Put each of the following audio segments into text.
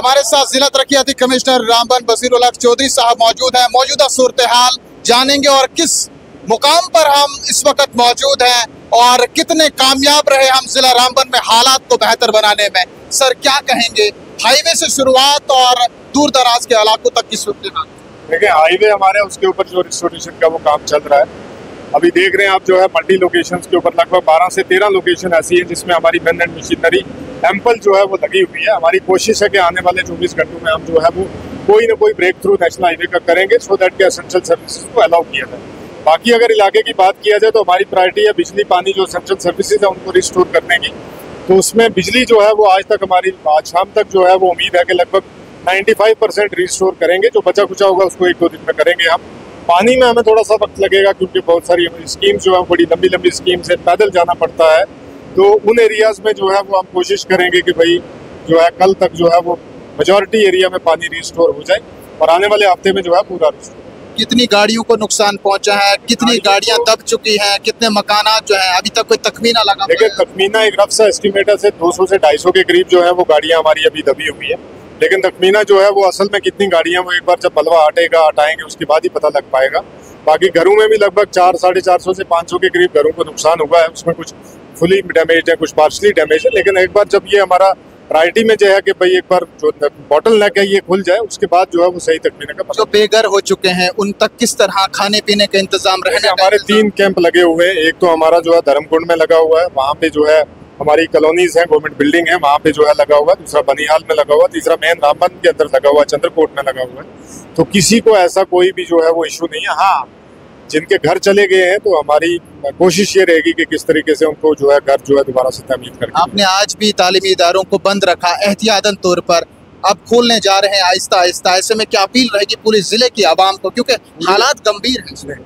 हमारे साथ जिला तरक्याती कमिश्नर रामबन बसीरुल हक चौधरी साहब मौजूद हैं। मौजूदा सूरत हाल जानेंगे और किस मुकाम पर हम इस वक्त मौजूद हैं और कितने कामयाब रहे हम जिला रामबन में हालात को बेहतर बनाने में। सर क्या कहेंगे, हाईवे से शुरुआत और दूर दराज के इलाकों तक की सूरत हाल? देखिए, हाईवे हमारे उसके ऊपर जो रिस्टोरेशन का वो काम चल रहा है। अभी देख रहे हैं आप जो है मल्टी लोकेशंस के ऊपर लगभग 12 से 13 लोकेशन ऐसी है जिसमें हमारी मेन एंड मशीनरी एम्पल जो है वो लगी हुई है। हमारी कोशिश है कि आने वाले 24 घंटों में हम जो है वो कोई ना कोई ब्रेक थ्रू नेशनल हाईवे का करेंगे सो दैट के एसेंशियल सर्विसेज को अलाउ किया जाए। बाकी अगर इलाके की बात किया जाए तो हमारी प्रायोरिटी है बिजली पानी जो एसेंशियल सर्विसेज है उनको रिस्टोर करने की। तो उसमें बिजली जो है वो आज शाम तक जो है वो उम्मीद है कि लगभग 95% रिस्टोर करेंगे। जो बचा कुचा होगा उसको 1-2 दिन में करेंगे हम। पानी में हमें थोड़ा सा वक्त लगेगा क्योंकि बहुत सारी स्कीम्स जो है बड़ी लंबी लंबी स्कीम्स है, पैदल जाना पड़ता है। तो उन एरियाज में जो है वो हम कोशिश करेंगे कि भाई जो है कल तक जो है वो मेजॉरिटी एरिया में पानी रिस्टोर हो जाए और आने वाले हफ्ते में जो है पूरा रिस्टोर। कितनी गाड़ियों को नुकसान पहुंचा है, कितनी गाड़ियां दब चुकी हैं, कितने मकानात जो है अभी तक कोई तखमीना लगा? देखिए, तखमीना एक रफ सा एस्टिमेट है, 200 से 250 के करीब जो है वो गाड़ियां हमारी अभी दबी हुई है। लेकिन तखमीना जो है वो असल में कितनी गाड़ियां वो एक बार जब बलवा हटाएंगे उसके बाद ही पता लग पाएगा। बाकी घरों में भी लगभग 400-450 से 500 के करीब घरों को नुकसान हुआ है। उसमें कुछ फुली डैमेज है, कुछ पार्शली डैमेज है। लेकिन एक बार जब ये हमारा प्रायोरिटी में जो है कि भाई एक बार जो बॉटल नेक है ये खुल जाए उसके बाद जो है वो सही तखमीने का जो बेघर हो चुके हैं उन तक किस तरह खाने पीने का इंतजाम रहने? हमारे 3 कैंप लगे हुए हैं। एक तो हमारा जो है धर्मकुंड में लगा हुआ है, वहाँ पे जो है हमारी कॉलोनीज है, गवर्नमेंट बिल्डिंग है, वहाँ पे जो है लगा हुआ है। दूसरा बनिहाल में लगा हुआ, तीसरा मेन रामबन के अंदर लगा हुआ, चंद्रकोट में लगा हुआ है। तो किसी को ऐसा कोई भी जो है वो इशू नहीं है। हाँ, जिनके घर चले गए हैं तो हमारी कोशिश ये रहेगी कि किस तरीके से उनको जो है घर जो है दोबारा से तामीर करके। आपने आज भी तालीमी इदारों को बंद रखा एहतियातन तौर पर, अब खोलने जा रहे हैं आहिस्ता आहिस्ता, ऐसे में क्या अपील रहेगी पूरे जिले की आवाम को क्योंकि हालात गंभीर हैं?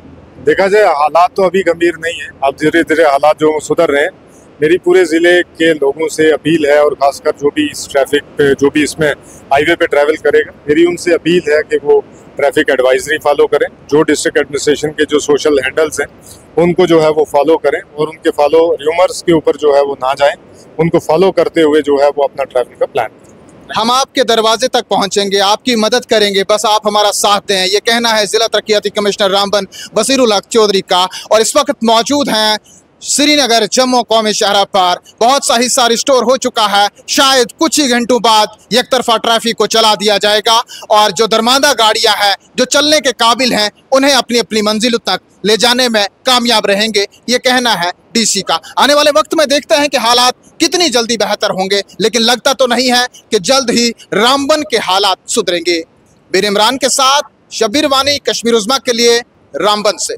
देखा जाए हालात तो अभी गंभीर नहीं है, अब धीरे धीरे हालात जो सुधर रहे हैं। मेरी पूरे ज़िले के लोगों से अपील है और खासकर जो भी इस ट्रैफिक पे जो भी इसमें हाईवे पे ट्रैवल करेगा, मेरी उनसे अपील है कि वो ट्रैफिक एडवाइजरी फॉलो करें। जो डिस्ट्रिक्ट एडमिनिस्ट्रेशन के जो सोशल हैंडल्स हैं उनको जो है वो फॉलो करें और उनके फॉलो र्यूमर्स के ऊपर जो है वो ना जाएं। उनको फॉलो करते हुए जो है वो अपना ट्रैवल का प्लान करें। हम आपके दरवाजे तक पहुंचेंगे, आपकी मदद करेंगे, बस आप हमारा साथ दें। ये कहना है जिला तरक्याती कमिश्नर रामबन बसीरुल हक चौधरी का। और इस वक्त मौजूद हैं श्रीनगर जम्मू कौमी शहरा पर। बहुत सा हिस्सा रिस्टोर हो चुका है, शायद कुछ ही घंटों बाद एक तरफा ट्रैफिक को चला दिया जाएगा और जो दरमादा गाड़ियां हैं जो चलने के काबिल हैं उन्हें अपनी अपनी मंजिलों तक ले जाने में कामयाब रहेंगे। ये कहना है डीसी का। आने वाले वक्त में देखते हैं कि हालात कितनी जल्दी बेहतर होंगे, लेकिन लगता तो नहीं है कि जल्द ही रामबन के हालात सुधरेंगे। बीर इमरान के साथ शब्बीर वानी, कश्मीर उज़्मा के लिए रामबन से।